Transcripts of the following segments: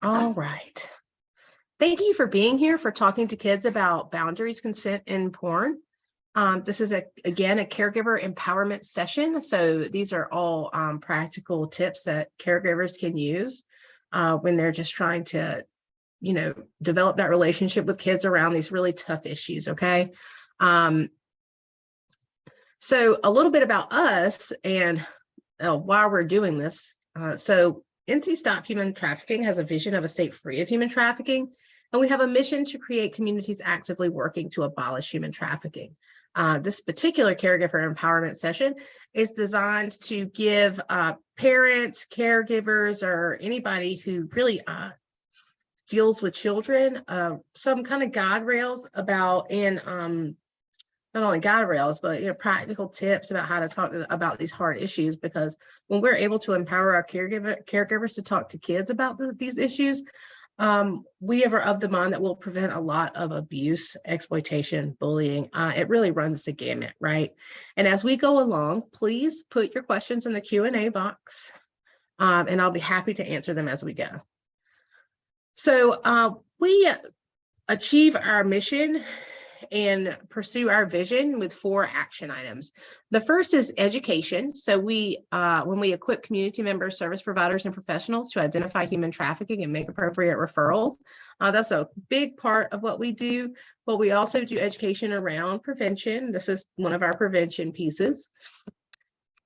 All right. Thank you for being here, for talking to kids about boundaries, consent, and porn. This is, again, a caregiver empowerment session. So these are all practical tips that caregivers can use when they're just trying to, develop that relationship with kids around these really tough issues, okay? So a little bit about us and why we're doing this. So NC Stop Human Trafficking has a vision of a state free of human trafficking, and we have a mission to create communities actively working to abolish human trafficking. This particular caregiver empowerment session is designed to give parents, caregivers, or anybody who really deals with children some kind of guide rails about, and not only guide rails, but practical tips about how to talk about these hard issues. Because when we're able to empower our caregivers to talk to kids about these issues, we are of the mind that will prevent a lot of abuse, exploitation, bullying. It really runs the gamut, right? And as we go along, please put your questions in the Q&A box, and I'll be happy to answer them as we go. So we achieve our mission and pursue our vision with 4 action items. The first is education. So when we equip community members, service providers, and professionals to identify human trafficking and make appropriate referrals, that's a big part of what we do. But we also do education around prevention. This is one of our prevention pieces.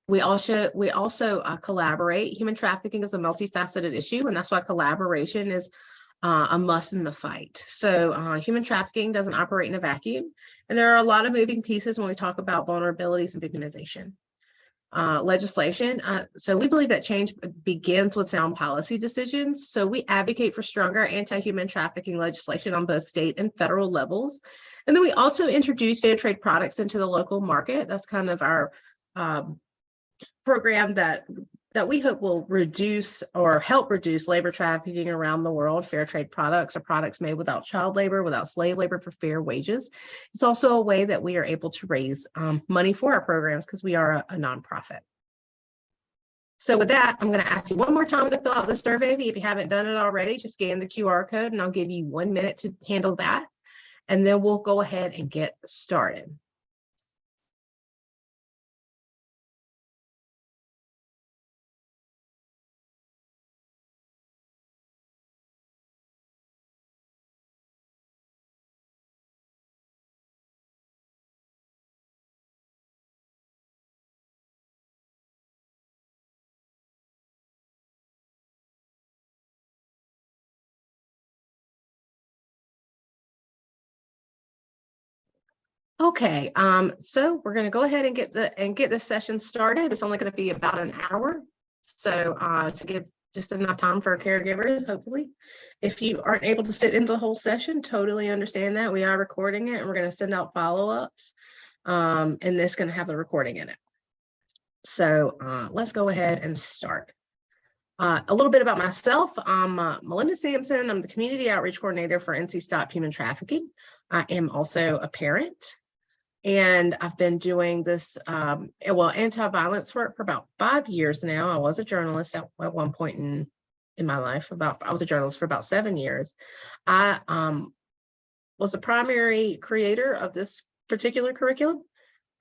We also collaborate. Human trafficking is a multifaceted issue, and that's why collaboration is a must in the fight. So human trafficking doesn't operate in a vacuum, and there are a lot of moving pieces when we talk about vulnerabilities and victimization. Legislation. So we believe that change begins with sound policy decisions. So we advocate for stronger anti-human trafficking legislation on both state and federal levels. And then we also introduce fair trade products into the local market. That's kind of our program that we hope will reduce or help reduce labor trafficking around the world. Fair trade products are products made without child labor, without slave labor, for fair wages. It's also a way that we are able to raise money for our programs because we are a nonprofit. So with that, I'm going to ask you one more time to fill out the survey. If you haven't done it already, just scan the QR code and I'll give you 1 minute to handle that. And then we'll go ahead and get started. Okay, so we're going to go ahead and get this session started. It's only going to be about an hour, so to give just enough time for caregivers, hopefully. If you aren't able to sit in the whole session, totally understand that. We are recording it, and we're going to send out follow-ups, and this is going to have the recording in it. So let's go ahead and start. A little bit about myself. I'm Melinda Sampson. I'm the Community Outreach Coordinator for NC Stop Human Trafficking. I am also a parent. And I've been doing this, anti-violence work for about 5 years now. I was a journalist at one point in my life. I was a journalist for about 7 years. I was the primary creator of this particular curriculum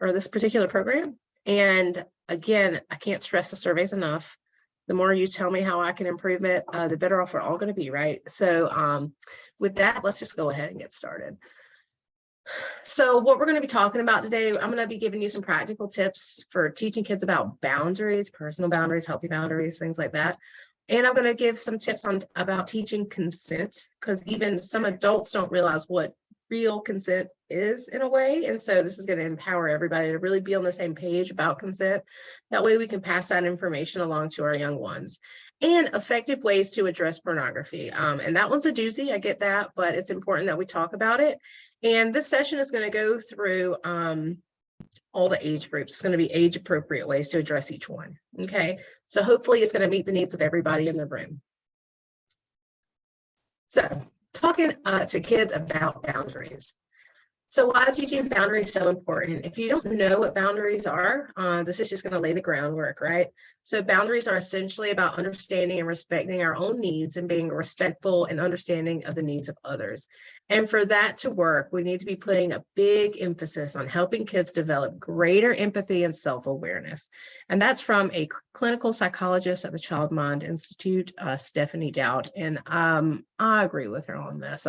or this particular program. And again, I can't stress the surveys enough. The more you tell me how I can improve it, the better off we're all going to be, right? So with that, let's just go ahead and get started. So what we're going to be talking about today, I'm going to be giving you some practical tips for teaching kids about boundaries, personal boundaries, healthy boundaries, things like that. And I'm going to give some tips about teaching consent, because even some adults don't realize what real consent is in a way. And so this is going to empower everybody to really be on the same page about consent. That way we can pass that information along to our young ones. And effective ways to address pornography. And that one's a doozy, I get that, but it's important that we talk about it. And this session is going to go through all the age groups. It's going to be age appropriate ways to address each one. Okay, so hopefully it's going to meet the needs of everybody in the room. So talking to kids about boundaries. So why is teaching boundaries so important? If you don't know what boundaries are, this is just going to lay the groundwork, right? So boundaries are essentially about understanding and respecting our own needs and being respectful and understanding of the needs of others. And for that to work, we need to be putting a big emphasis on helping kids develop greater empathy and self-awareness. And that's from a clinical psychologist at the Child Mind Institute, Stephanie Dowd. And I agree with her on this.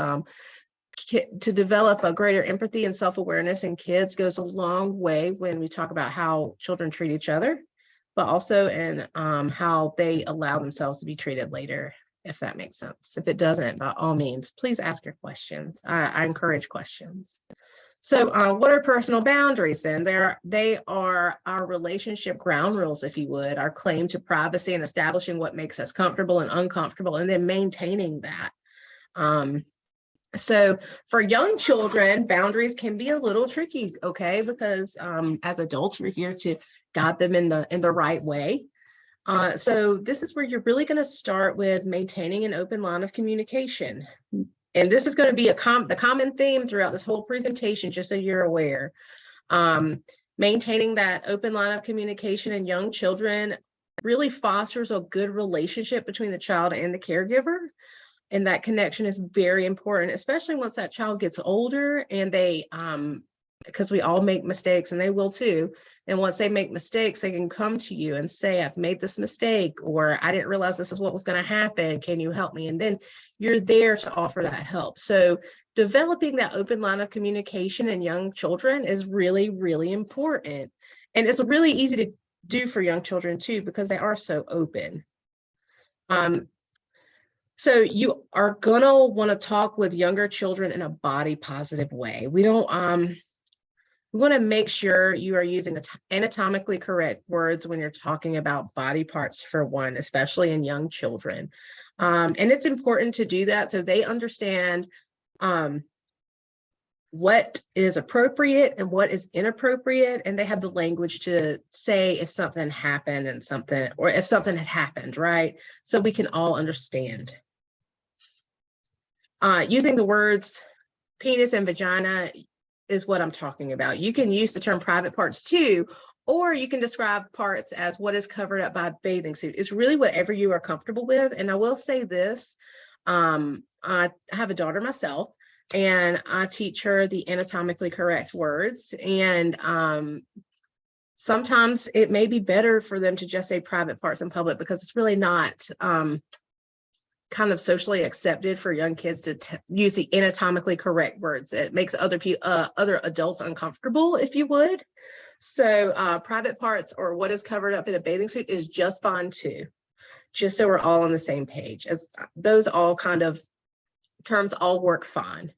To develop a greater empathy and self-awareness in kids goes a long way when we talk about how children treat each other, but also in how they allow themselves to be treated later, if that makes sense. If it doesn't, by all means, please ask your questions. I encourage questions. So what are personal boundaries then? They are our relationship ground rules, if you would, our claim to privacy and establishing what makes us comfortable and uncomfortable, and then maintaining that. So for young children, boundaries can be a little tricky, okay? Because as adults, we're here to guide them in the right way. So this is where you're really going to start with maintaining an open line of communication. And this is going to be the common theme throughout this whole presentation, just so you're aware. Maintaining that open line of communication in young children really fosters a good relationship between the child and the caregiver. And that connection is very important, especially once that child gets older and they, because we all make mistakes and they will too. And once they make mistakes, they can come to you and say, I've made this mistake, or I didn't realize this is what was going to happen. Can you help me? And then you're there to offer that help. So developing that open line of communication in young children is really, really important. And it's really easy to do for young children too, because they are so open. So you are gonna want to talk with younger children in a body positive way. We don't we want to make sure you are using anatomically correct words when you're talking about body parts, for one, especially in young children. And it's important to do that so they understand what is appropriate and what is inappropriate, and they have the language to say if something happened and something, or if something had happened, right? So we can all understand. Using the words penis and vagina is what I'm talking about. You can use the term private parts too, or you can describe parts as what is covered up by a bathing suit. It's really whatever you are comfortable with. And I will say this, I have a daughter myself, and I teach her the anatomically correct words. And sometimes it may be better for them to just say private parts in public, because it's really not kind of socially accepted for young kids to use the anatomically correct words. It makes other adults uncomfortable, if you would. So private parts, or what is covered up in a bathing suit, is just fine too, just so we're all on the same page, as those all kind of terms all work fine.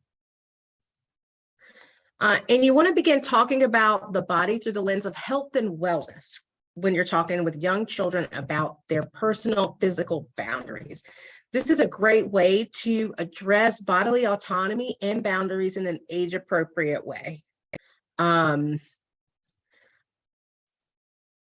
And you want to begin talking about the body through the lens of health and wellness when you're talking with young children about their personal physical boundaries. This is a great way to address bodily autonomy and boundaries in an age-appropriate way.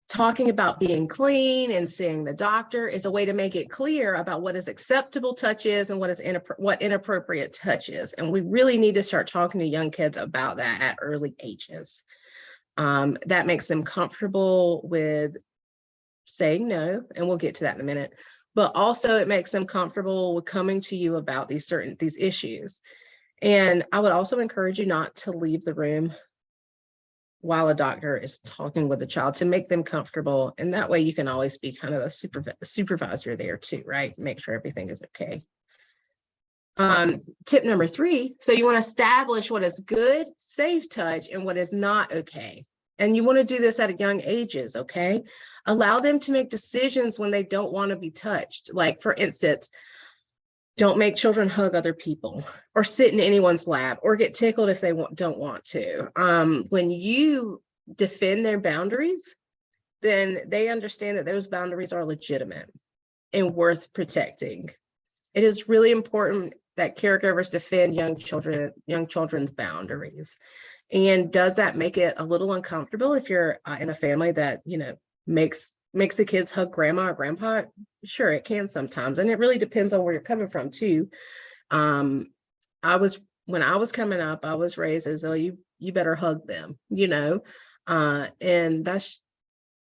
Talking about being clean and seeing the doctor is a way to make it clear about what is acceptable touch is and what inappropriate touch is. And we really need to start talking to young kids about that at early ages. That makes them comfortable with saying no, and we'll get to that in a minute. But also it makes them comfortable with coming to you about these issues. And I would also encourage you not to leave the room while a doctor is talking with the child, to make them comfortable. And that way you can always be kind of a supervisor there too, right? Make sure everything is okay. Tip number 3, so you want to establish what is good, safe touch, and what is not okay. And you want to do this at young ages, okay? Allow them to make decisions when they don't want to be touched. Like, for instance, don't make children hug other people or sit in anyone's lap or get tickled if they don't want to. When you defend their boundaries, then they understand that those boundaries are legitimate and worth protecting. It is really important that caregivers defend young children's boundaries. And does that make it a little uncomfortable if you're in a family that, you know, makes the kids hug grandma or grandpa? Sure, it can sometimes. And it really depends on where you're coming from too. I was when I was coming up, I was raised as, oh, you better hug them, and that's,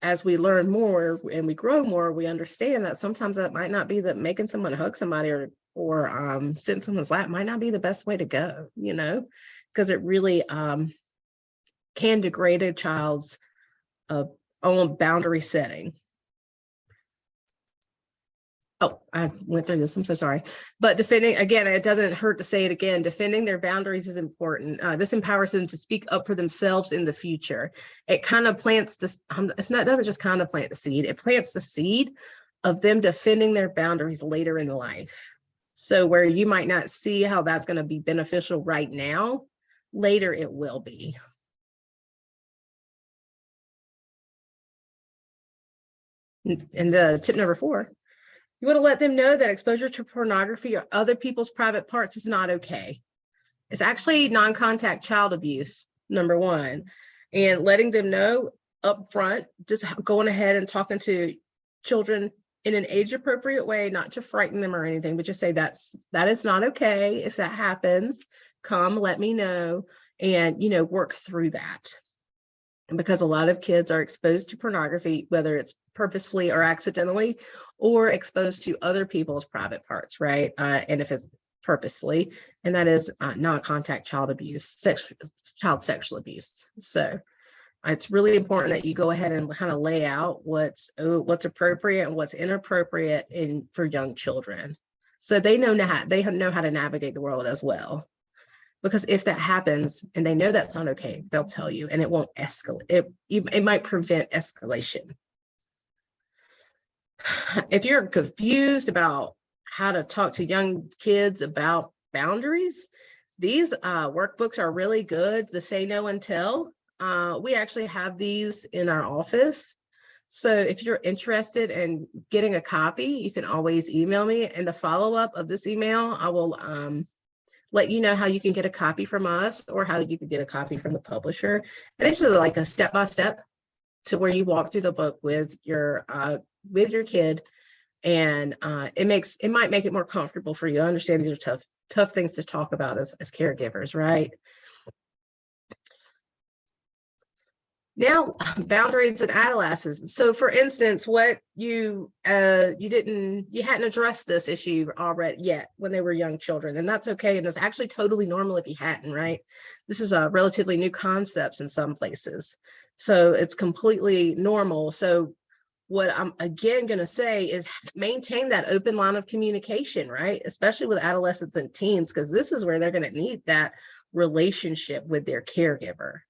as we learn more and we grow more, we understand that sometimes that might not be that making someone hug somebody or sit in someone's lap might not be the best way to go, because it really can degrade a child's own boundary setting. Oh, I went through this. I'm so sorry. But defending, again, it doesn't hurt to say it again. Defending their boundaries is important. This empowers them to speak up for themselves in the future. It kind of plants this, doesn't just kind of plant the seed, it plants the seed of them defending their boundaries later in life. So where you might not see how that's going to be beneficial right now, later it will be. And the tip number 4. You want to let them know that exposure to pornography or other people's private parts is not okay. It's actually non-contact child abuse, number 1. And letting them know up front, just going ahead and talking to children in an age-appropriate way, not to frighten them or anything, but just say that is not okay. If that happens, come let me know, and work through that. And because a lot of kids are exposed to pornography, whether it's purposefully or accidentally, or exposed to other people's private parts, right? And if it's purposefully, and that is non-contact child abuse, child sexual abuse. So it's really important that you go ahead and kind of lay out what's appropriate and what's inappropriate for young children, so they know how to navigate the world as well. Because if that happens and they know that's not okay, they'll tell you, and it won't escalate. It might prevent escalation. If you're confused about how to talk to young kids about boundaries, these workbooks are really good. The Say No and Tell. We actually have these in our office. So if you're interested in getting a copy, you can always email me. In the follow-up of this email, I will let you know how you can get a copy from us or how you can get a copy from the publisher. And it's just like a step-by-step to where you walk through the book with your kid, and it might make it more comfortable for you. I understand these are tough things to talk about as caregivers, right? Now, boundaries in adolescence. So for instance, what you hadn't addressed this issue already yet when they were young children, and that's okay. And it's actually totally normal if you hadn't, right? This is a relatively new concepts in some places. So it's completely normal. So what I'm again going to say is maintain that open line of communication, right? Especially with adolescents and teens, because this is where they're going to need that relationship with their caregiver.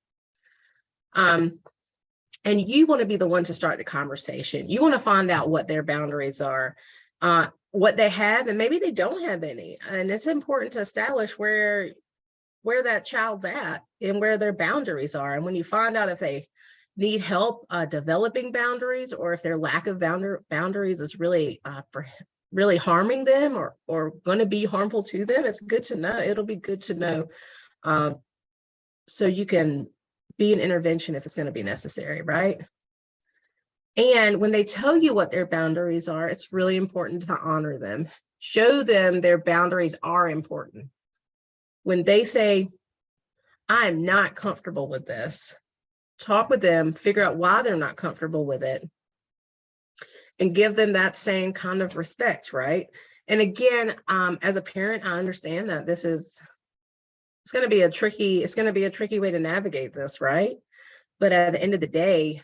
And you want to be the one to start the conversation. You want to find out what their boundaries are, what they have, and maybe they don't have any. And it's important to establish where that child's at and where their boundaries are. And when you find out if they need help developing boundaries, or if their lack of boundaries is really really harming them or going to be harmful to them, it's good to know. It'll be good to know, so you can be an intervention if it's going to be necessary, right? And when they tell you what their boundaries are, it's really important to honor them. Show them their boundaries are important. When they say, I'm not comfortable with this, talk with them, figure out why they're not comfortable with it, and give them that same kind of respect, right? And again, as a parent, I understand that it's going to be a tricky way to navigate this, right? But at the end of the day,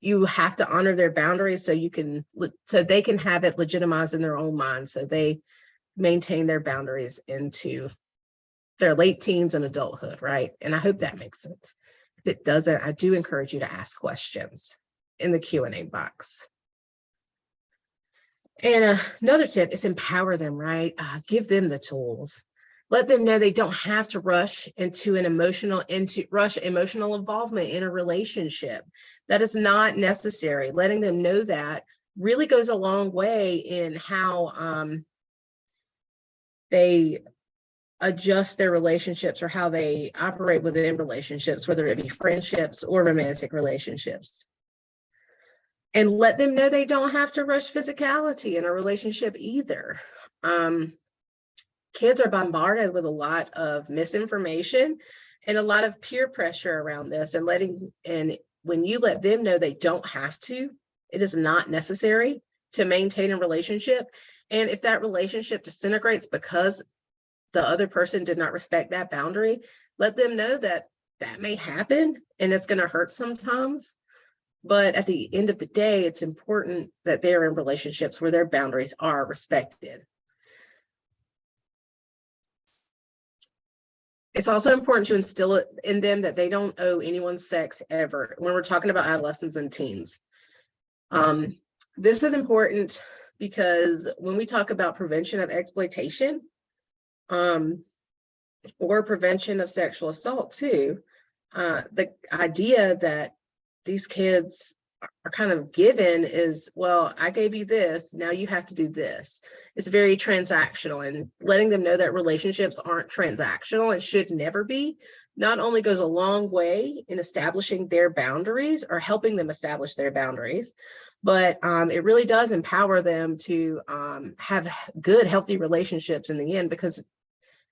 you have to honor their boundaries so they can have it legitimized in their own mind, so they maintain their boundaries into their late teens and adulthood, right? And I hope that makes sense. If it doesn't, I do encourage you to ask questions in the Q&A box. And another tip is empower them, right? Give them the tools. Let them know they don't have to rush emotional involvement in a relationship. That is not necessary. Letting them know that really goes a long way in how they adjust their relationships or how they operate within relationships, whether it be friendships or romantic relationships. And let them know they don't have to rush physicality in a relationship either. kids are bombarded with a lot of misinformation and a lot of peer pressure around this, and when you let them know they don't have to, it is not necessary to maintain a relationship. And if that relationship disintegrates because the other person did not respect that boundary, let them know that that may happen and it's going to hurt sometimes. But at the end of the day, it's important that they're in relationships where their boundaries are respected. It's also important to instill it in them that they don't owe anyone sex ever when we're talking about adolescents and teens. This is important because when we talk about prevention of exploitation, or prevention of sexual assault too, the idea that these kids are kind of given is, well, I gave you this, now you have to do this. It's very transactional, and letting them know that relationships aren't transactional and should never be, not only goes a long way in establishing their boundaries or helping them establish their boundaries, but it really does empower them to have good, healthy relationships in the end, because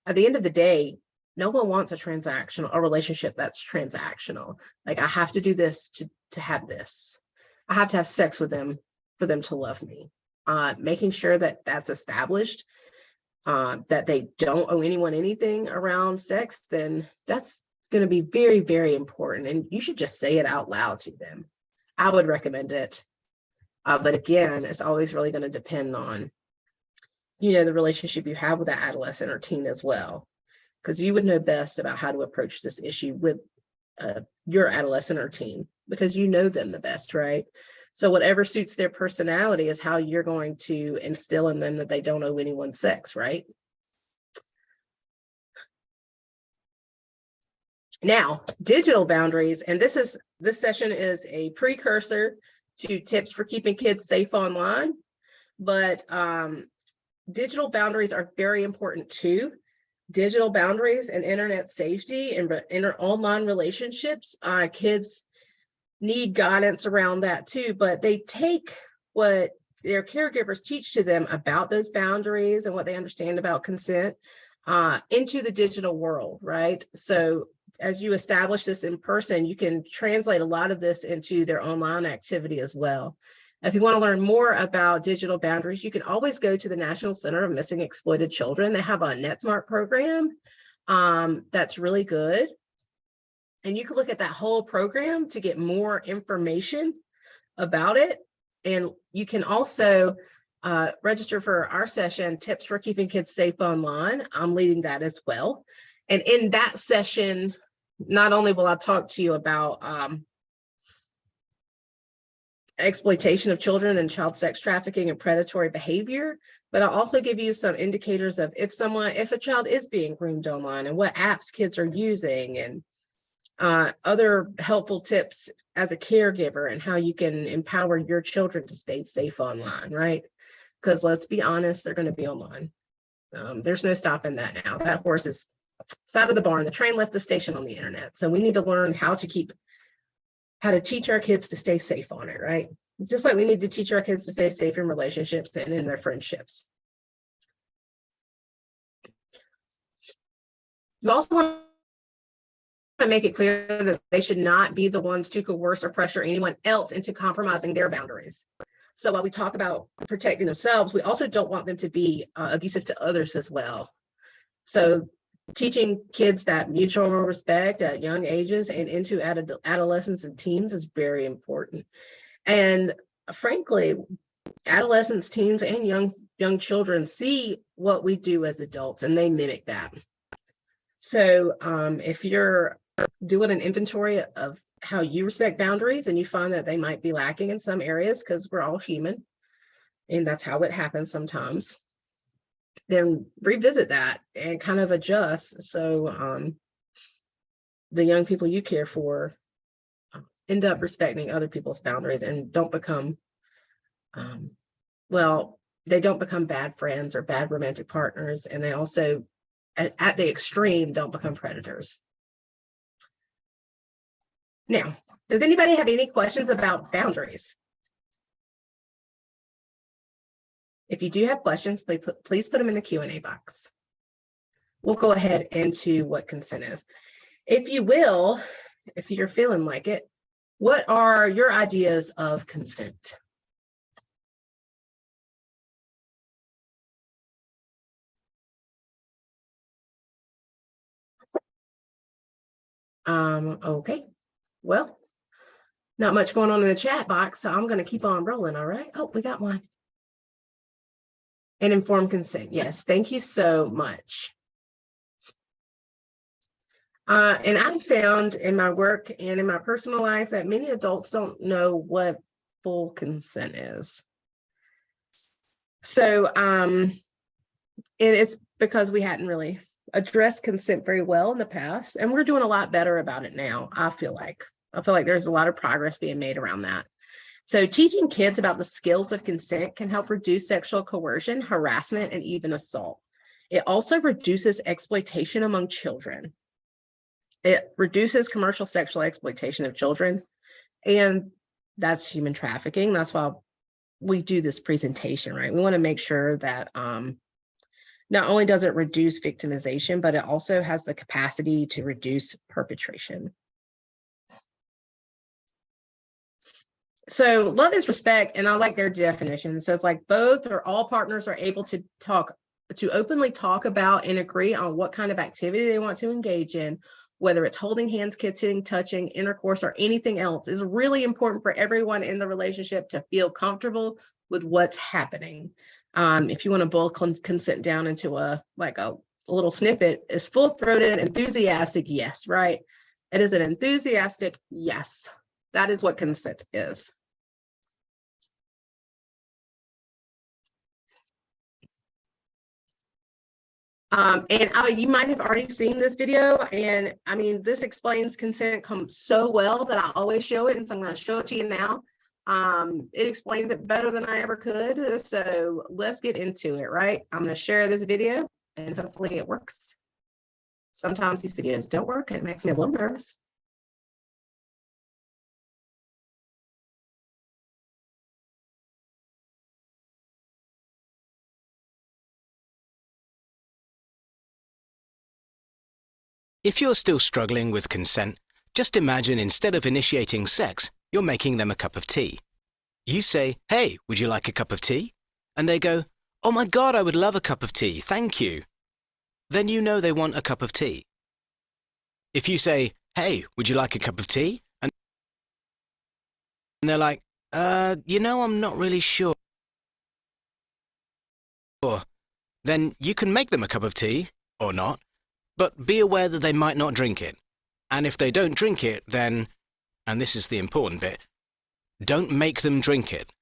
at the end of the day, no one wants a relationship that's transactional. Like, I have to do this to have this. I have to have sex with them for them to love me. Making sure that that's established, that they don't owe anyone anything around sex, then that's going to be very, very important. And you should just say it out loud to them. I would recommend it. But again, it's always really going to depend on, the relationship you have with that adolescent or teen as well, because you would know best about how to approach this issue with your adolescent or teen, because you know them the best, right? So whatever suits their personality is how you're going to instill in them that they don't owe anyone sex, right? Now, digital boundaries, and this session is a precursor to tips for keeping kids safe online, but digital boundaries are very important too. Digital boundaries and internet safety and online relationships, kids need guidance around that too, but they take what their caregivers teach to them about those boundaries and what they understand about consent into the digital world, right? So as you establish this in person, you can translate a lot of this into their online activity as well. If you want to learn more about digital boundaries, you can always go to the National Center of Missing Exploited Children. They have a NetSmart program that's really good. And you can look at that whole program to get more information about it. And you can also register for our session, Tips for Keeping Kids Safe Online. I'm leading that as well. And in that session, not only will I talk to you about exploitation of children and child sex trafficking and predatory behavior, but I'll also give you some indicators of if a child is being groomed online and what apps kids are using, and other helpful tips as a caregiver and how you can empower your children to stay safe online, right? Because let's be honest, they're going to be online. There's no stopping that now. That horse is out of the barn. The train left the station on the internet. So we need to learn how to teach our kids to stay safe on it, right? Just like we need to teach our kids to stay safe in relationships and in their friendships. You also want to make it clear that they should not be the ones to coerce or pressure anyone else into compromising their boundaries. So while we talk about protecting themselves, we also don't want them to be abusive to others as well. So teaching kids that mutual respect at young ages and into adolescents and teens is very important. And frankly, adolescents, teens, and young children see what we do as adults, and they mimic that. So if you're doing an inventory of how you respect boundaries and you find that they might be lacking in some areas, because we're all human and that's how it happens sometimes, then revisit that and kind of adjust so the young people you care for end up respecting other people's boundaries and don't become, they don't become bad friends or bad romantic partners, and they also, at the extreme, don't become predators. Now, does anybody have any questions about boundaries? If you do have questions, please put them in the Q&A box. we'll go ahead into what consent is. If you will, if you're feeling like it, what are your ideas of consent? Okay, well, not much going on in the chat box, so I'm going to keep on rolling. All right. Oh, we got one. And informed consent. Yes, thank you so much. And I found in my work and in my personal life that many adults don't know what full consent is. So it's because we hadn't really addressed consent very well in the past, and we're doing a lot better about it now. I feel like there's a lot of progress being made around that. So teaching kids about the skills of consent can help reduce sexual coercion, harassment, and even assault. It also reduces exploitation among children. It reduces commercial sexual exploitation of children, and that's human trafficking. That's why we do this presentation, right? We want to make sure that not only does it reduce victimization, but it also has the capacity to reduce perpetration. So love is respect, and I like their definition. It says like both or all partners are able to openly talk about and agree on what kind of activity they want to engage in, whether it's holding hands, kissing, touching, intercourse, or anything else. Is really important for everyone in the relationship to feel comfortable with what's happening. If you want to boil consent down into a little snippet, is full-throated, enthusiastic, yes, right? It is an enthusiastic yes. That is what consent is. You might have already seen this video, and I mean, this explains consent so well that I always show it, and so I'm going to show it to you now. It explains it better than I ever could, so let's get into it, right? I'm going to share this video, and hopefully it works. Sometimes these videos don't work, and it makes me a little nervous. If you're still struggling with consent, just imagine instead of initiating sex, you're making them a cup of tea. You say, "Hey, would you like a cup of tea?" And they go, "Oh my God, I would love a cup of tea, thank you." Then you know they want a cup of tea. If you say, "Hey, would you like a cup of tea?" And they're like, I'm not really sure. Then you can make them a cup of tea, or not. But be aware that they might not drink it. And if they don't drink it, then, and this is the important bit, don't make them drink it.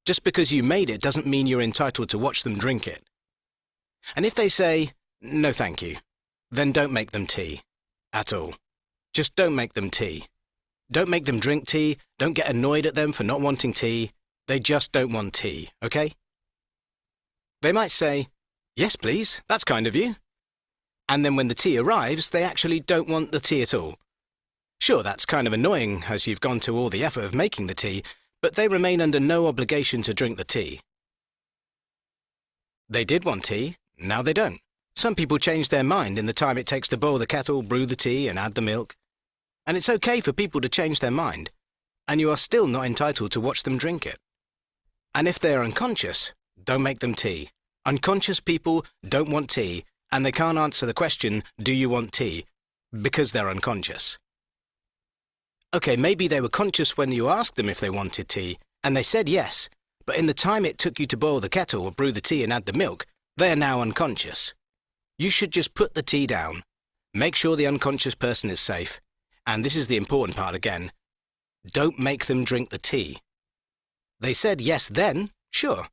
Just because you made it doesn't mean you're entitled to watch them drink it. And if they say, "No thank you," then don't make them tea. At all. Just don't make them tea. Don't make them drink tea. Don't get annoyed at them for not wanting tea. They just don't want tea, okay? They might say, "Yes, please, that's kind of you." And then when the tea arrives, they actually don't want the tea at all. Sure, that's kind of annoying as you've gone to all the effort of making the tea, but they remain under no obligation to drink the tea. They did want tea, now they don't. Some people change their mind in the time it takes to boil the kettle, brew the tea, and add the milk. And it's okay for people to change their mind, and you are still not entitled to watch them drink it. And if they are unconscious, don't make them tea. Unconscious people don't want tea, and they can't answer the question, "Do you want tea?" because they're unconscious. Okay, maybe they were conscious when you asked them if they wanted tea, and they said yes, but in the time it took you to boil the kettle or brew the tea and add the milk, they are now unconscious. You should just put the tea down, make sure the unconscious person is safe, and this is the important part again, don't make them drink the tea. They said yes then, sure,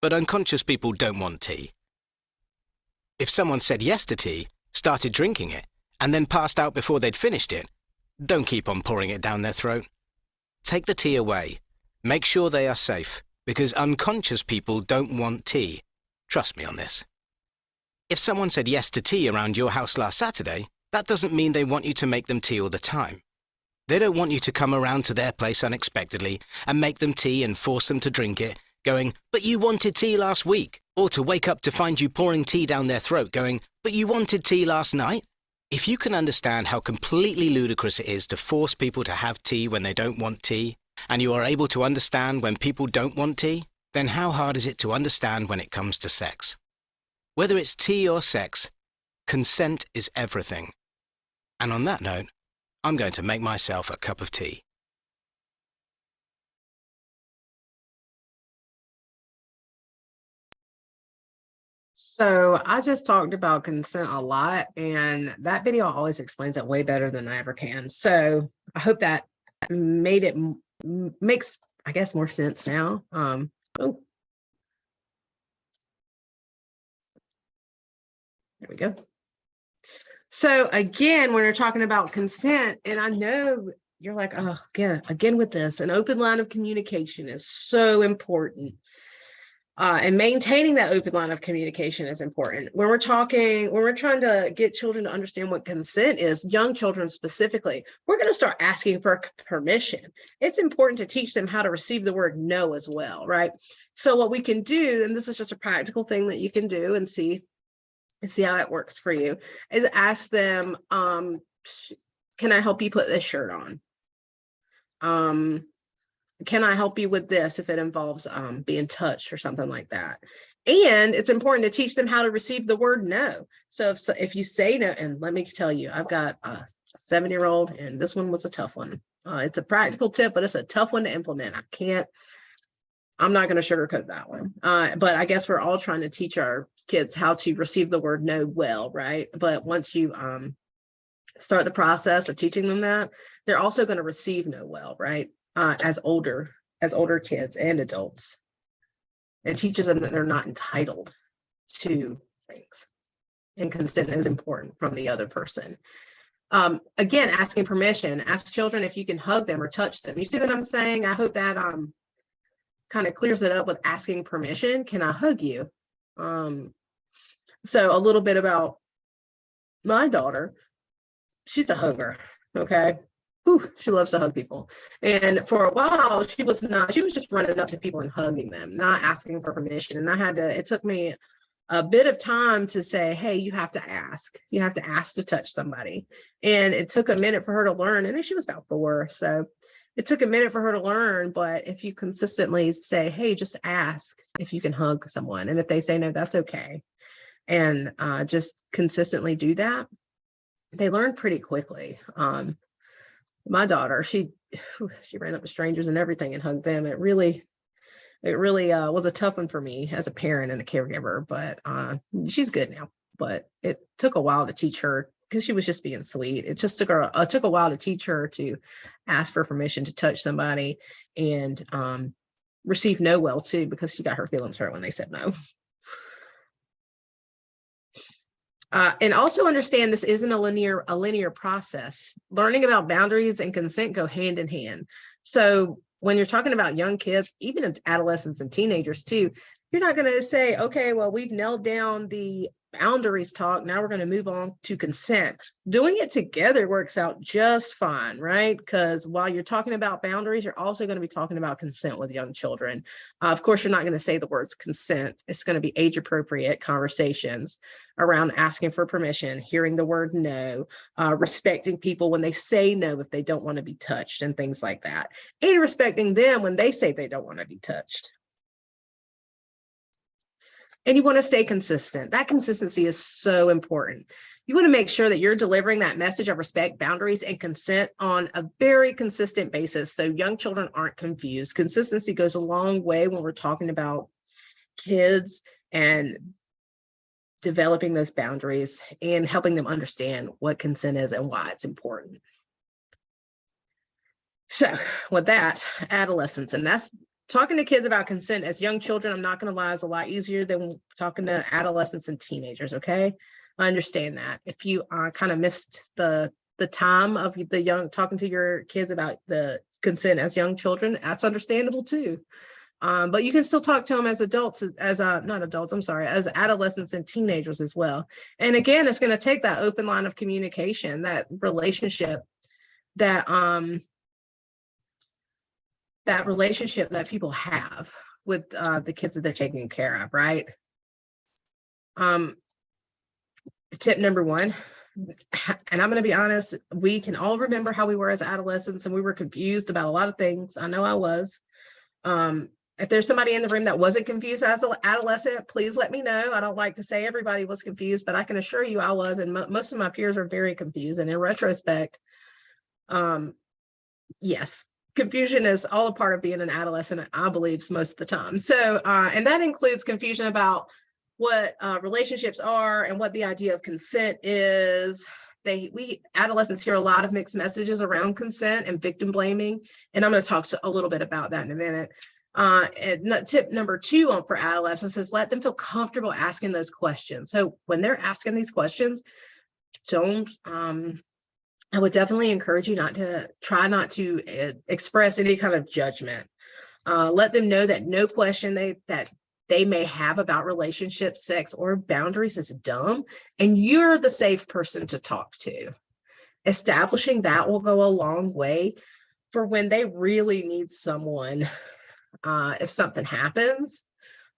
but unconscious people don't want tea. If someone said yes to tea, started drinking it, and then passed out before they'd finished it, don't keep on pouring it down their throat. Take the tea away. Make sure they are safe, because unconscious people don't want tea. Trust me on this. If someone said yes to tea around your house last Saturday, that doesn't mean they want you to make them tea all the time. They don't want you to come around to their place unexpectedly and make them tea and force them to drink it, going, "But you wanted tea last week," or to wake up to find you pouring tea down their throat going, But you wanted tea last night? If you can understand how completely ludicrous it is to force people to have tea when they don't want tea, and you are able to understand when people don't want tea, then how hard is it to understand when it comes to sex? Whether it's tea or sex, consent is everything. And on that note, I'm going to make myself a cup of tea. So I just talked about consent a lot, and that video always explains it way better than I ever can. So I hope that made it makes, I guess, more sense now. Oh, there we go. So again, when we're talking about consent, and I know you're like, oh, again with this, an open line of communication is so important. And maintaining that open line of communication is important. When we're trying to get children to understand what consent is, young children specifically, we're going to start asking for permission. It's important to teach them how to receive the word no as well, right? So what we can do, and this is just a practical thing that you can do and see how it works for you, is ask them, can I help you put this shirt on? Can I help you with this if it involves being touched or something like that? And it's important to teach them how to receive the word no. So if you say no, and let me tell you, I've got a 7-year-old, and this one was a tough one. It's a practical tip, but it's a tough one to implement. I'm not going to sugarcoat that one. But I guess we're all trying to teach our kids how to receive the word no well, right? But once you start the process of teaching them that, they're also going to receive no well, right? As older kids and adults. It teaches them that they're not entitled to things, and consent is important from the other person. Again, asking permission. Ask children if you can hug them or touch them. You see what I'm saying? I hope that kind of clears it up with asking permission. Can I hug you? So a little bit about my daughter. She's a hugger, okay? Ooh, she loves to hug people. And for a while, she was just running up to people and hugging them, not asking for permission. And it took me a bit of time to say, hey, you have to ask. You have to ask to touch somebody. And it took a minute for her to learn. And she was about 4. So it took a minute for her to learn. But if you consistently say, hey, just ask if you can hug someone. And if they say no, that's okay. And just consistently do that, they learn pretty quickly. My daughter, she ran up to strangers and everything and hugged them. It really was a tough one for me as a parent and a caregiver, but she's good now. But it took a while to teach her, because she was just being sweet. It just took a while to teach her to ask for permission to touch somebody, and receive no well too, because she got her feelings hurt when they said no. And also understand this isn't a linear process. Learning about boundaries and consent go hand in hand. So when you're talking about young kids, even adolescents and teenagers too, you're not going to say, okay, well, we've nailed down the boundaries talk. Now we're going to move on to consent. Doing it together works out just fine, right? Because while you're talking about boundaries, you're also going to be talking about consent with young children. Of course, you're not going to say the words consent. It's going to be age-appropriate conversations around asking for permission, hearing the word no, respecting people when they say no if they don't want to be touched, and things like that, and respecting them when they say they don't want to be touched. And you want to stay consistent. That consistency is so important. You want to make sure that you're delivering that message of respect, boundaries, and consent on a very consistent basis, so young children aren't confused. Consistency goes a long way when we're talking about kids and developing those boundaries and helping them understand what consent is and why it's important. So with that, adolescence, and that's talking to kids about consent as young children, I'm not going to lie, is a lot easier than talking to adolescents and teenagers, okay? I understand that. If you kind of missed the time of talking to your kids about the consent as young children, that's understandable too. But you can still talk to them as adults, as adolescents and teenagers as well. And again, it's going to take that open line of communication, that relationship that people have with the kids that they're taking care of, right? tip number one, and I'm going to be honest, we can all remember how we were as adolescents, and we were confused about a lot of things. I know I was. If there's somebody in the room that wasn't confused as an adolescent, please let me know. I don't like to say everybody was confused, but I can assure you I was, and most of my peers are very confused. And in retrospect, yes, confusion is all a part of being an adolescent, I believe, most of the time. So, and that includes confusion about what relationships are and what the idea of consent is. We adolescents hear a lot of mixed messages around consent and victim blaming, and I'm going to talk a little bit about that in a minute. And tip number two for adolescents is let them feel comfortable asking those questions. So when they're asking these questions, don't I would definitely encourage you try not to express any kind of judgment. Let them know that no question that they may have about relationships, sex, or boundaries is dumb, and you're the safe person to talk to. Establishing that will go a long way for when they really need someone, if something happens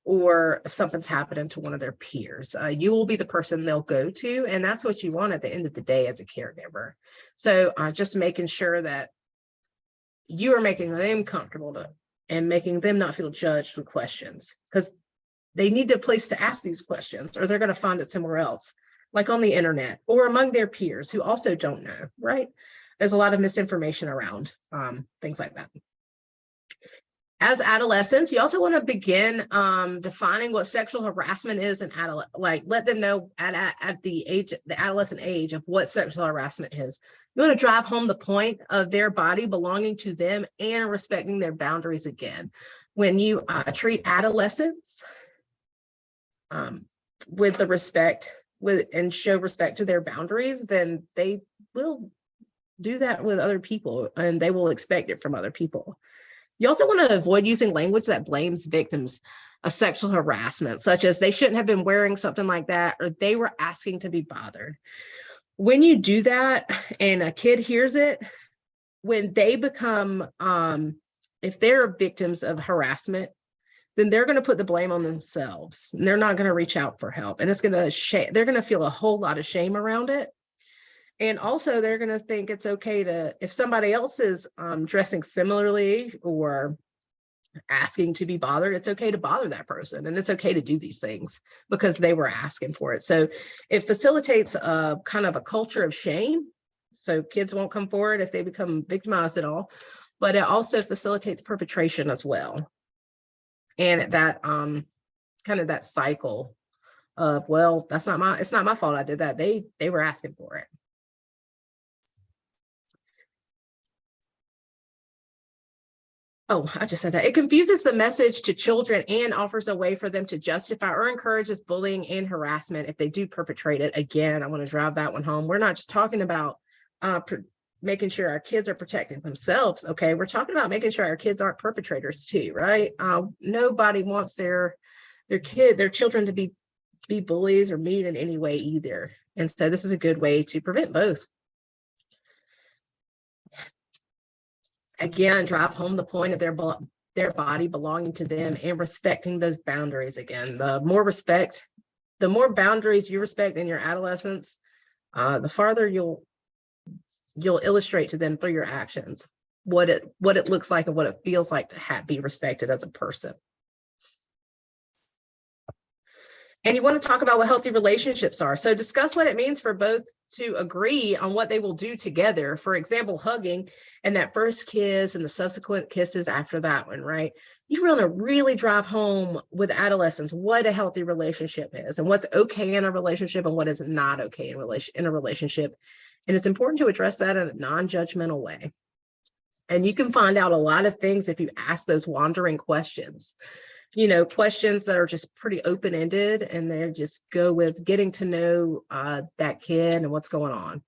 or if something's happening to one of their peers. You will be the person they'll go to, and that's what you want at the end of the day as a caregiver. So just making sure that you are making them comfortable and making them not feel judged with questions, because they need a place to ask these questions, or they're going to find it somewhere else, like on the internet or among their peers who also don't know, right? There's a lot of misinformation around things like that. As adolescents, you also want to begin defining what sexual harassment is in like let them know at the adolescent age of what sexual harassment is. You want to drive home the point of their body belonging to them and respecting their boundaries again. When you treat adolescents with the respect and show respect to their boundaries, then they will do that with other people, and they will expect it from other people. You also want to avoid using language that blames victims of sexual harassment, such as they shouldn't have been wearing something like that, or they were asking to be bothered. When you do that and a kid hears it, when they become, if they're victims of harassment, then they're going to put the blame on themselves, and they're not going to reach out for help. And it's going to they're going to feel a whole lot of shame around it. And also they're going to think it's okay to, if somebody else is dressing similarly or asking to be bothered, it's okay to bother that person. And it's okay to do these things because they were asking for it. So it facilitates a kind of a culture of shame. So kids won't come forward if they become victimized at all, but it also facilitates perpetration as well. And that kind of that cycle of, well, it's not my fault I did that. They were asking for it. Oh, I just said that. It confuses the message to children and offers a way for them to justify or encourages bullying and harassment if they do perpetrate it. Again, I want to drive that one home. We're not just talking about making sure our kids are protecting themselves. Okay, we're talking about making sure our kids aren't perpetrators too, right? Nobody wants their children to be bullies or mean in any way either. And so this is a good way to prevent both. Again, drive home the point of their body belonging to them and respecting those boundaries. Again, the more boundaries you respect in your adolescence, the farther you'll illustrate to them through your actions what it looks like and what it feels like to be respected as a person. And you want to talk about what healthy relationships are. So discuss what it means for both to agree on what they will do together. For example, hugging and that first kiss and the subsequent kisses after that one, right? You want to really drive home with adolescents what a healthy relationship is and what's okay in a relationship and what is not okay in a relationship. And it's important to address that in a non-judgmental way. And you can find out a lot of things if you ask those wandering questions. You know, questions that are just pretty open-ended, and they just go with getting to know that kid and what's going on.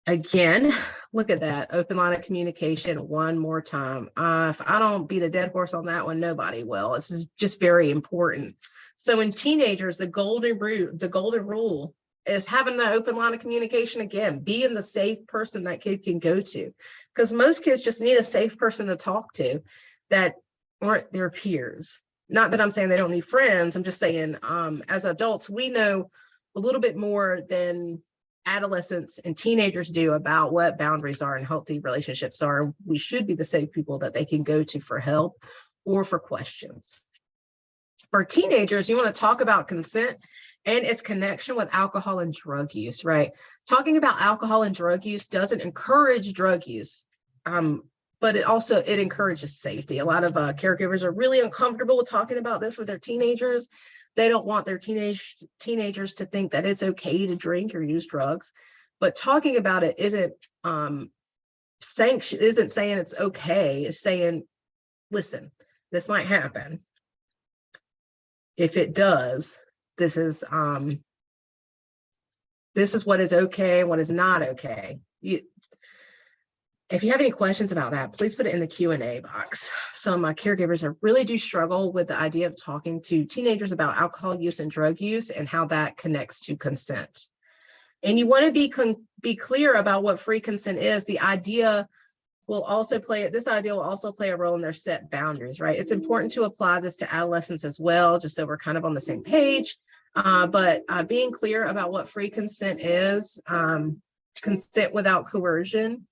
Again, look at that open line of communication one more time. If I don't beat a dead horse on that one, nobody will. This is just very important. So in teenagers, the golden rule is having the open line of communication again, being the safe person that kid can go to, because most kids just need a safe person to talk to that aren't their peers. Not that I'm saying they don't need friends. I'm just saying as adults, we know a little bit more than adolescents and teenagers do about what boundaries are and healthy relationships are. We should be the safe people that they can go to for help or for questions. For teenagers, you want to talk about consent and its connection with alcohol and drug use, right? Talking about alcohol and drug use doesn't encourage drug use, but it encourages safety. A lot of caregivers are really uncomfortable with talking about this with their teenagers. They don't want their teenagers to think that it's okay to drink or use drugs, but talking about it isn't saying it's okay. It's saying, listen, this might happen. If it does, this is what is okay and what is not okay. If you have any questions about that, please put it in the Q&A box. Some caregivers really do struggle with the idea of talking to teenagers about alcohol use and drug use and how that connects to consent. And you want to be clear about what free consent is. This idea will also play a role in their set boundaries, right? It's important to apply this to adolescents as well, just so we're kind of on the same page. But being clear about what free consent is, consent without coercion,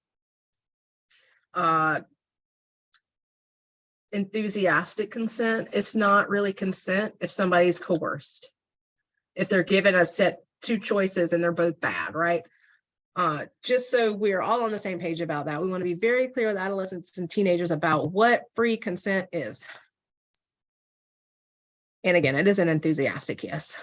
enthusiastic consent. It's not really consent if somebody's coerced. If they're given a set two choices and they're both bad, right? Just so we're all on the same page about that, we want to be very clear with adolescents and teenagers about what free consent is. And again, it is an enthusiastic yes.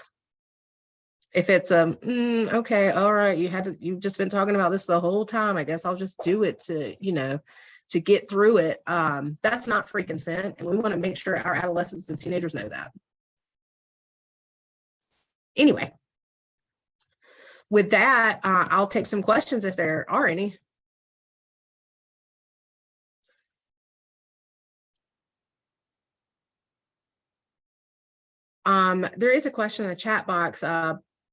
If it's okay, all right, you've just been talking about this the whole time, I guess I'll just do it to get through it. That's not free consent, and we want to make sure our adolescents and teenagers know that. Anyway, with that, I'll take some questions if there are any. There is a question in the chat box.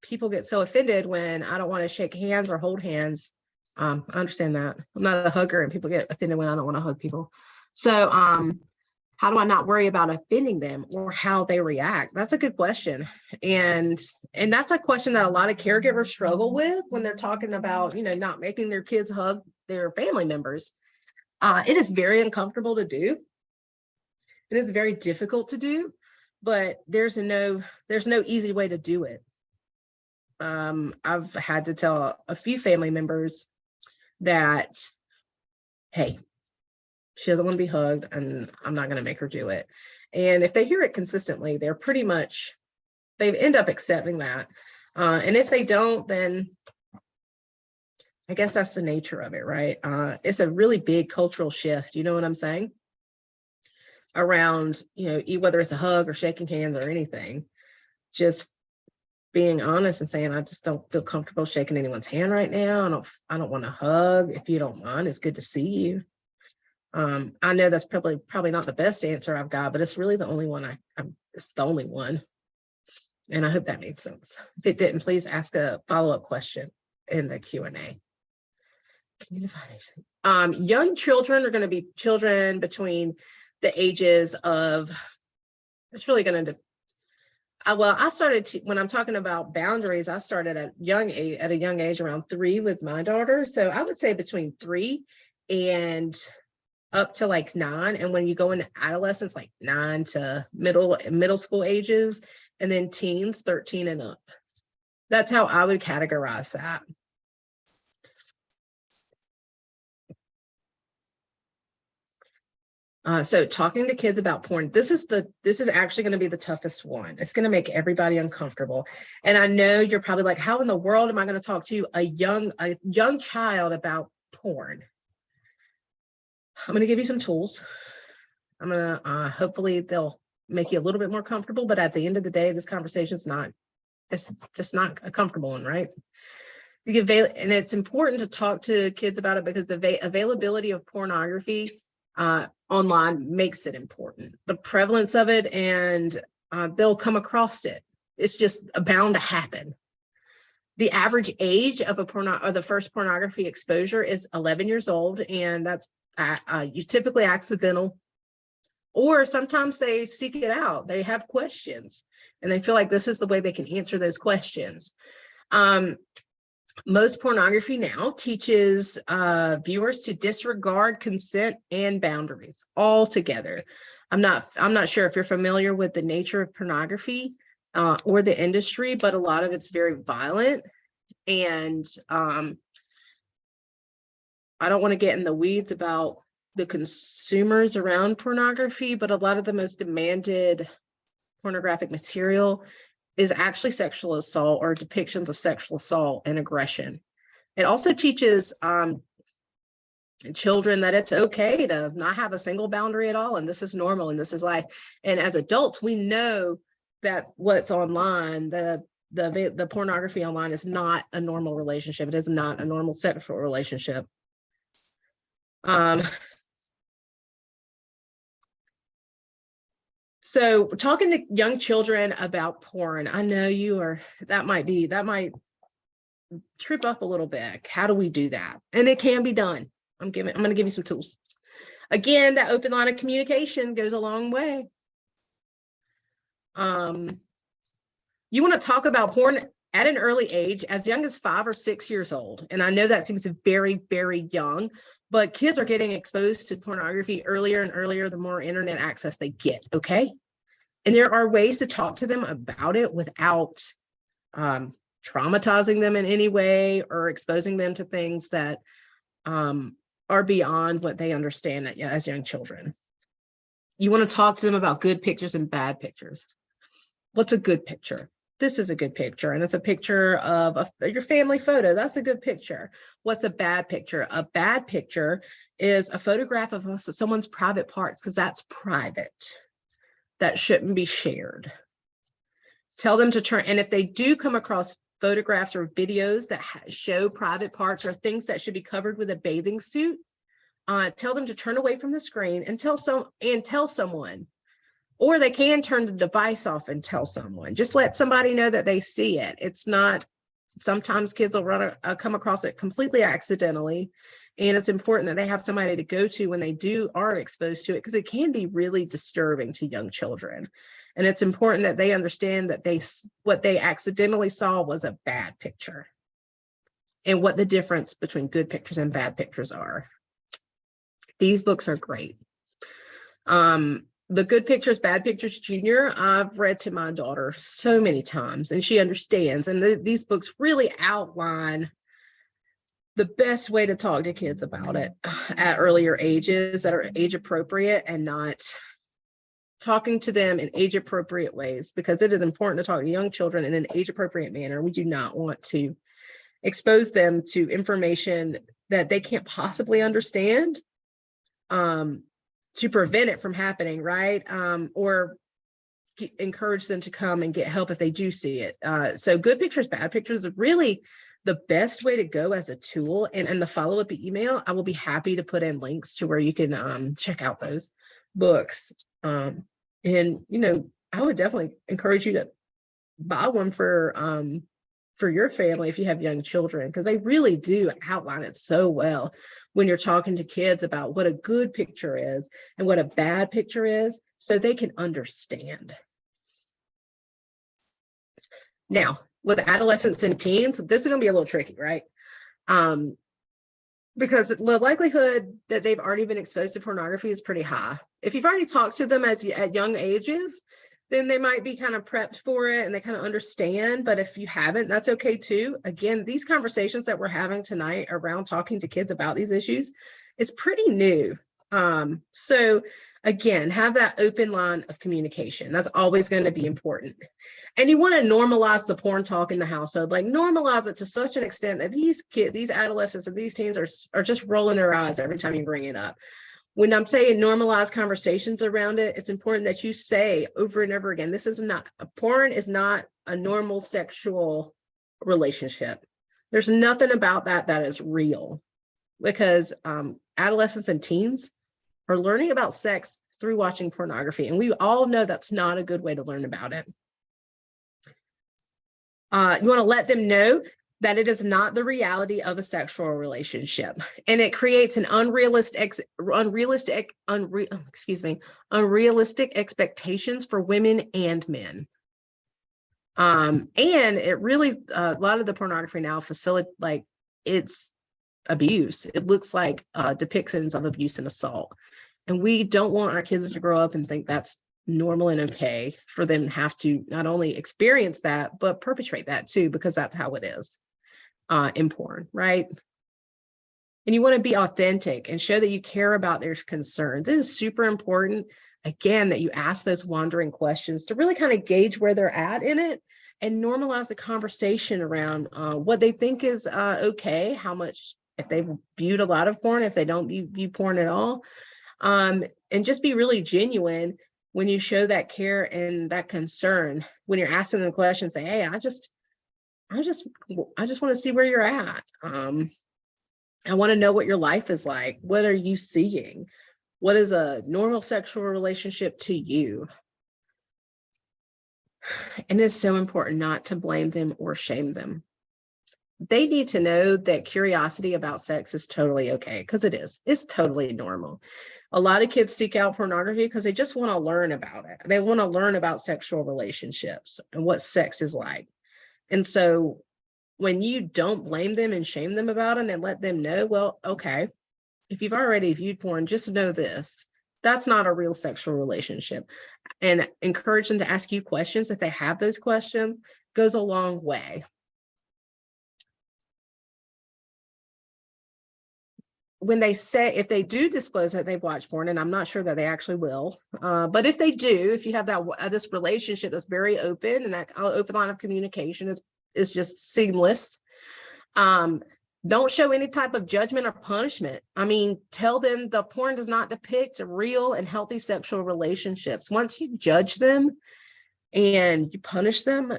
People get so offended when I don't want to shake hands or hold hands. I understand that. I'm not a hugger, and people get offended when I don't want to hug people. So how do I not worry about offending them or how they react? That's a good question. And that's a question that a lot of caregivers struggle with when they're talking about, not making their kids hug their family members. It is very uncomfortable to do. It is very difficult to do, but there's no easy way to do it. I've had to tell a few family members that, hey, she doesn't want to be hugged and I'm not going to make her do it. And if they hear it consistently, they end up accepting that. And if they don't, then I guess that's the nature of it, right? It's a really big cultural shift. You know what I'm saying? Around, whether it's a hug or shaking hands or anything, just being honest and saying, I just don't feel comfortable shaking anyone's hand right now. I don't want to hug. If you don't mind, it's good to see you. I know that's probably not the best answer I've got, but it's really the only one it's the only one. And I hope that made sense. If it didn't, please ask a follow-up question in the Q&A. Can you define it? Young children are going to be children between the ages of, it's really going to, I started when I'm talking about boundaries, I started at a young age around 3 with my daughter. So I would say between 3 and up to like 9. And when you go into adolescence, like 9 to middle school ages, and then teens, 13 and up. That's how I would categorize that. So talking to kids about porn, this is actually going to be the toughest one. It's going to make everybody uncomfortable. And I know you're probably like, how in the world am I going to talk to a young child about porn? I'm going to give you some tools. I'm going to, hopefully they'll make you a little bit more comfortable, but at the end of the day, this conversation it's just not a comfortable one, right? And it's important to talk to kids about it because the availability of pornography online makes it important. The prevalence of it, and they'll come across it. It's just bound to happen. The average age of the first pornography exposure is 11 years old, and that's you typically accidental or sometimes they seek it out. They have questions and they feel like this is the way they can answer those questions. Most pornography now teaches viewers to disregard consent and boundaries altogether. I'm not sure if you're familiar with the nature of pornography or the industry, but a lot of it's very violent. And I don't want to get in the weeds about the consumers around pornography, but a lot of the most demanded pornographic material is actually sexual assault or depictions of sexual assault and aggression. It also teaches children that it's okay to not have a single boundary at all, and this is normal, and this is life. And as adults, we know that what's online, the pornography online is not a normal relationship. It is not a normal sexual relationship. So talking to young children about porn, I know that might trip up a little bit. How do we do that? And it can be done. I'm going to give you some tools. Again, that open line of communication goes a long way. You want to talk about porn at an early age, as young as 5 or 6 years old. And I know that seems very, very young, but kids are getting exposed to pornography earlier and earlier, the more internet access they get, okay? And there are ways to talk to them about it without traumatizing them in any way or exposing them to things that are beyond what they understand as young children. You want to talk to them about good pictures and bad pictures. What's a good picture? This is a good picture, and it's a picture of your family photo. That's a good picture. What's a bad picture? A bad picture is a photograph of someone's private parts, because that's private. That shouldn't be shared. Tell them to turn, and if they do come across photographs or videos that show private parts or things that should be covered with a bathing suit, tell them to turn away from the screen and tell someone. Or they can turn the device off and tell someone. Just let somebody know that they see it. It's not, sometimes kids will come across it completely accidentally. And it's important that they have somebody to go to when they are exposed to it, because it can be really disturbing to young children. And it's important that they understand that what they accidentally saw was a bad picture, and what the difference between good pictures and bad pictures are. These books are great. The Good Pictures, Bad Pictures Junior, I've read to my daughter so many times, and she understands. And these books really outline the best way to talk to kids about it at earlier ages that are age appropriate, and not talking to them in age appropriate ways, because it is important to talk to young children in an age appropriate manner. We do not want to expose them to information that they can't possibly understand, to prevent it from happening, right? Or encourage them to come and get help if they do see it. So Good Pictures, Bad Pictures is really the best way to go as a tool. And the follow-up email, I will be happy to put in links to where you can check out those books. And, I would definitely encourage you to buy one for your family if you have young children, because they really do outline it so well when you're talking to kids about what a good picture is and what a bad picture is, so they can understand. Now, with adolescents and teens, this is going to be a little tricky, right? Because the likelihood that they've already been exposed to pornography is pretty high. If you've already talked to them at young ages, then they might be kind of prepped for it and they kind of understand. But if you haven't, that's okay too. Again, these conversations that we're having tonight around talking to kids about these issues is pretty new. So again, have that open line of communication. That's always going to be important. And you want to normalize the porn talk in the household, like normalize it to such an extent that these adolescents and these teens are just rolling their eyes every time you bring it up. When I'm saying normalize conversations around it, it's important that you say over and over again, porn is not a normal sexual relationship. There's nothing about that is real, because adolescents and teens are learning about sex through watching pornography. And we all know that's not a good way to learn about it. You want to let them know that it is not the reality of a sexual relationship, and it creates an unrealistic expectations for women and men. And it really, a lot of the pornography now like it's abuse. It looks like depictions of abuse and assault. And we don't want our kids to grow up and think that's normal and okay for them to have to not only experience that, but perpetrate that too, because that's how it is in porn, right? And you want to be authentic and show that you care about their concerns. It is super important, again, that you ask those wandering questions to really kind of gauge where they're at in it and normalize the conversation around what they think is okay, how much, if they've viewed a lot of porn, if they don't view porn at all, and just be really genuine when you show that care and that concern. When you're asking them questions, say, hey, I just want to see where you're at. I want to know what your life is like. What are you seeing? What is a normal sexual relationship to you? And it's so important not to blame them or shame them. They need to know that curiosity about sex is totally okay, because it is. It's totally normal. A lot of kids seek out pornography because they just want to learn about it. They want to learn about sexual relationships and what sex is like. And so when you don't blame them and shame them about it and let them know, well, okay, if you've already viewed porn, just know this, that's not a real sexual relationship. And encourage them to ask you questions. If they have those questions, goes a long way. When they say, if they do disclose that they've watched porn, and I'm not sure that they actually will, but if they do, if you have that this relationship that's very open and that open line of communication is just seamless, don't show any type of judgment or punishment. I mean, tell them the porn does not depict real and healthy sexual relationships. Once you judge them and you punish them,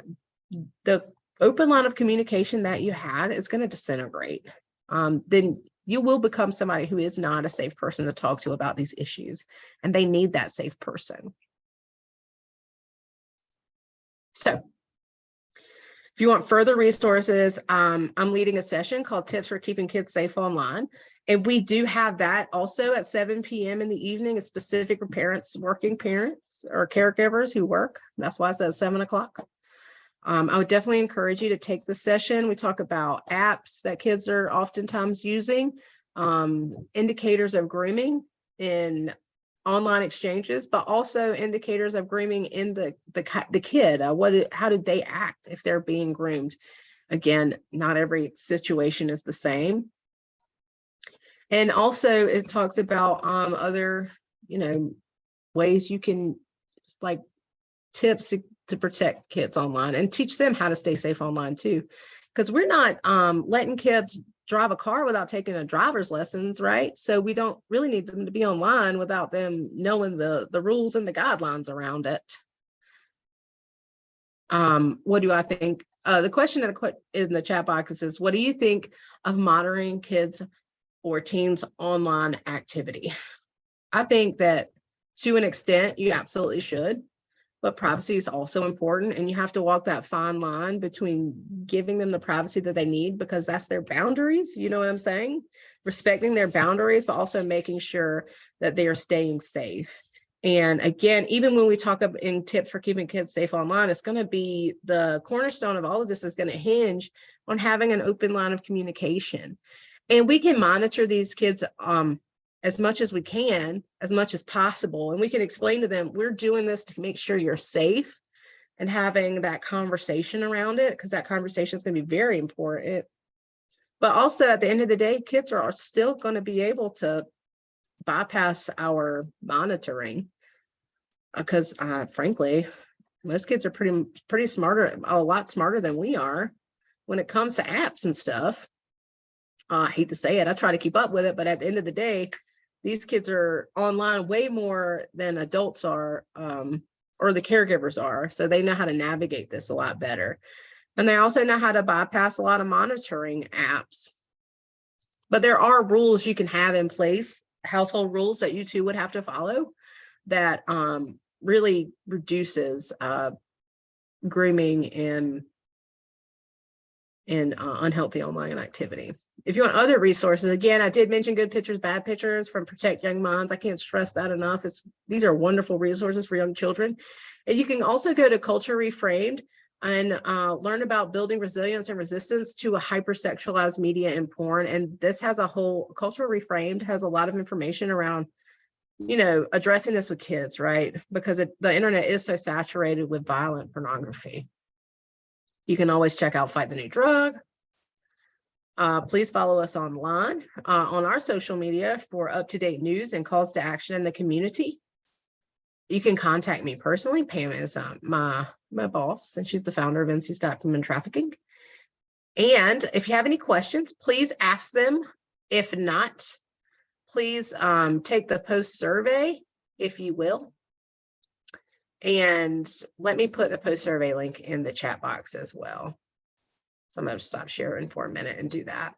the open line of communication that you had is going to disintegrate. Then you will become somebody who is not a safe person to talk to about these issues, and they need that safe person. So if you want further resources, I'm leading a session called Tips for Keeping Kids Safe Online. And we do have that also at 7 p.m. in the evening. It's specific for parents, working parents or caregivers who work. That's why it's at 7 o'clock. I would definitely encourage you to take the session. We talk about apps that kids are oftentimes using, indicators of grooming in online exchanges, but also indicators of grooming in the kid. How did they act if they're being groomed? Again, not every situation is the same. And also it talks about other, ways you can, like, tips to protect kids online and teach them how to stay safe online too. Because we're not letting kids drive a car without taking a driver's lessons, right? So we don't really need them to be online without them knowing the rules and the guidelines around it. What do I think? The question in the chat box is, what do you think of monitoring kids or teens' online activity? I think that to an extent, you absolutely should. But privacy is also important, and you have to walk that fine line between giving them the privacy that they need, because that's their boundaries. You know what I'm saying? Respecting their boundaries, but also making sure that they are staying safe. And again, even when we talk in tips for keeping kids safe online, it's going to be the cornerstone of all of this is going to hinge on having an open line of communication. And we can monitor these kids as much as we can, as much as possible. And we can explain to them, we're doing this to make sure you're safe, and having that conversation around it, because that conversation is going to be very important. But also at the end of the day, kids are still going to be able to bypass our monitoring, because frankly, most kids are pretty smarter, a lot smarter than we are when it comes to apps and stuff. I hate to say it, I try to keep up with it, but at the end of the day, these kids are online way more than adults are, or the caregivers are. So they know how to navigate this a lot better. And they also know how to bypass a lot of monitoring apps. But there are rules you can have in place, household rules that you too would have to follow, that really reduces grooming in unhealthy online activity. If you want other resources, again, I did mention Good Pictures, Bad Pictures from Protect Young Minds. I can't stress that enough. These are wonderful resources for young children. And you can also go to Culture Reframed and learn about building resilience and resistance to a hypersexualized media and porn. And this has a whole, Culture Reframed has a lot of information around, you know, addressing this with kids, right? Because the internet is so saturated with violent pornography. You can always check out Fight the New Drug. Please follow us online on our social media for up-to-date news and calls to action in the community. You can contact me personally. Pam is my boss, and she's the founder of NC Stop Human Trafficking. And if you have any questions, please ask them. If not, please take the post survey, if you will. And let me put the post survey link in the chat box as well. So I'm going to stop sharing for a minute and do that.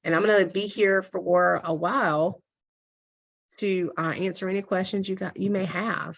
And I'm going to be here for a while to answer any questions you may have.